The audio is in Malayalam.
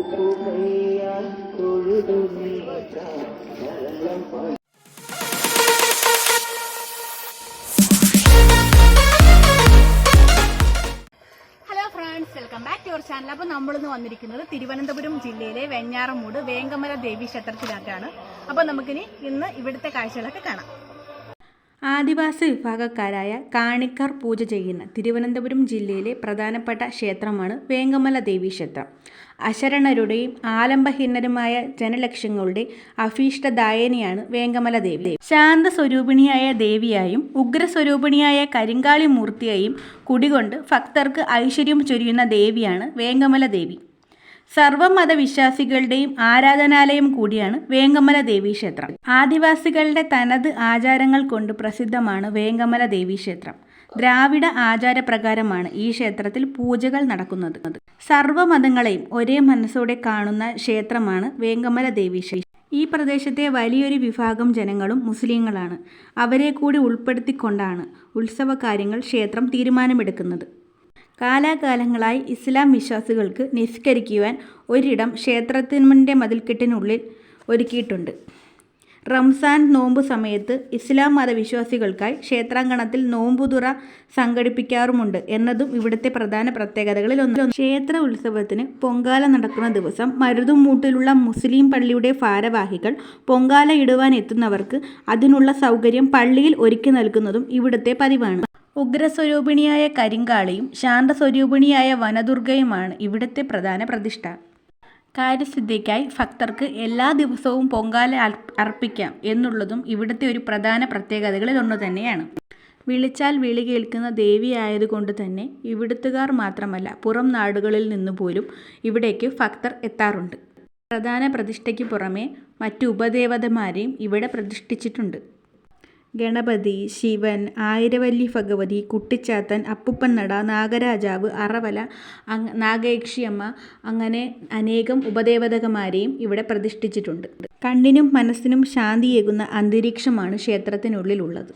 Welcome back to your channel. അപ്പോൾ നമ്മളിന്ന് വന്നിരിക്കുന്നത് തിരുവനന്തപുരം ജില്ലയിലെ വെഞ്ഞാറമൂട് വേങ്കമല ദേവി ക്ഷേത്രത്തിലേക്കാണ്. അപ്പോൾ നമുക്കിനി ഇന്ന് ഇവിടുത്തെ കാഴ്ചകളൊക്കെ കാണാം. ആദിവാസി വിഭാഗക്കാരായ കാണിക്കാർ പൂജ ചെയ്യുന്ന തിരുവനന്തപുരം ജില്ലയിലെ പ്രധാനപ്പെട്ട ക്ഷേത്രമാണ് വേങ്കമല ദേവി ക്ഷേത്രം. അശരണരുടെയും ആലംബഹീനരുമായ ജനലക്ഷങ്ങളുടെ അഭീഷ്ടദായനിയാണ് വേങ്കമല ദേവി. ശാന്തസ്വരൂപിണിയായ ദേവിയായും ഉഗ്രസ്വരൂപിണിയായ കരിങ്കാളി മൂർത്തിയായും കുടികൊണ്ട് ഭക്തർക്ക് ഐശ്വര്യം ചൊരിയുന്ന ദേവിയാണ് വേങ്കമല ദേവി. സർവമത വിശ്വാസികളുടെയും ആരാധനാലയം കൂടിയാണ് വേങ്കമല ദേവി ക്ഷേത്രം. ആദിവാസികളുടെ തനത് ആചാരങ്ങൾ കൊണ്ട് പ്രസിദ്ധമാണ് വേങ്കമല ദേവി ക്ഷേത്രം. ദ്രാവിഡ ആചാരപ്രകാരമാണ് ഈ ക്ഷേത്രത്തിൽ പൂജകൾ നടക്കുന്നത്. സർവ്വമതങ്ങളെയും ഒരേ മനസ്സോടെ കാണുന്ന ക്ഷേത്രമാണ് വേങ്കമല ദേവി ക്ഷേത്രം. ഈ പ്രദേശത്തെ വലിയൊരു വിഭാഗം ജനങ്ങളും മുസ്ലിങ്ങളാണ്. അവരെ കൂടി ഉൾപ്പെടുത്തിക്കൊണ്ടാണ് ഉത്സവ കാര്യങ്ങൾ ക്ഷേത്രം തീരുമാനമെടുക്കുന്നത്. കാലാകാലങ്ങളായി ഇസ്ലാം വിശ്വാസികൾക്ക് നിസ്കരിക്കുവാൻ ഒരിടം ക്ഷേത്രത്തിൻ്റെ മതിൽക്കെട്ടിനുള്ളിൽ ഒരുക്കിയിട്ടുണ്ട്. റംസാൻ നോമ്പ് സമയത്ത് ഇസ്ലാം മതവിശ്വാസികൾക്കായി ക്ഷേത്രാങ്കണത്തിൽ നോമ്പുതുറ സംഘടിപ്പിക്കാറുമുണ്ട് എന്നതും ഇവിടുത്തെ പ്രധാന പ്രത്യേകതകളിൽ ഒന്ന്. ക്ഷേത്ര ഉത്സവത്തിന് പൊങ്കാല നടക്കുന്ന ദിവസം മരുതുമൂട്ടിലുള്ള മുസ്ലിം പള്ളിയുടെ ഭാരവാഹികൾ പൊങ്കാല ഇടുവാൻ എത്തുന്നവർക്ക് അതിനുള്ള സൗകര്യം പള്ളിയിൽ ഒരുക്കി നൽകുന്നതും ഇവിടുത്തെ പതിവാണ്. ഉഗ്രസ്വരൂപിണിയായ കരിങ്കാളിയും ശാന്തസ്വരൂപിണിയായ വനദുർഗയുമാണ് ഇവിടുത്തെ പ്രധാന പ്രതിഷ്ഠ. കാര്യസിദ്ധിക്കായി ഭക്തർക്ക് എല്ലാ ദിവസവും പൊങ്കാല അർപ്പിക്കാം എന്നുള്ളതും ഇവിടുത്തെ ഒരു പ്രധാന പ്രത്യേകതകളിൽ ഒന്ന് തന്നെയാണ്. വിളിച്ചാൽ വിളി കേൾക്കുന്ന ദേവിയായതുകൊണ്ട് തന്നെ ഇവിടുത്തുകാർ മാത്രമല്ല പുറം നാടുകളിൽ നിന്ന് പോലും ഇവിടേക്ക് ഭക്തർ എത്താറുണ്ട്. പ്രധാന പ്രതിഷ്ഠയ്ക്ക് പുറമെ മറ്റു ഉപദേവതമാരെയും ഇവിടെ പ്രതിഷ്ഠിച്ചിട്ടുണ്ട്. ഗണപതി, ശിവൻ, ആയിരവല്ലി ഭഗവതി, കുട്ടിച്ചാത്തൻ, അപ്പുപ്പന്നട, നാഗരാജാവ്, അറവല, നാഗയക്ഷിയമ്മ അങ്ങനെ അനേകം ഉപദേവതമാരെയും ഇവിടെ പ്രതിഷ്ഠിച്ചിട്ടുണ്ട്. കണ്ണിനും മനസ്സിനും ശാന്തിയേകുന്ന അന്തരീക്ഷമാണ് ക്ഷേത്രത്തിനുള്ളിലുള്ളത്.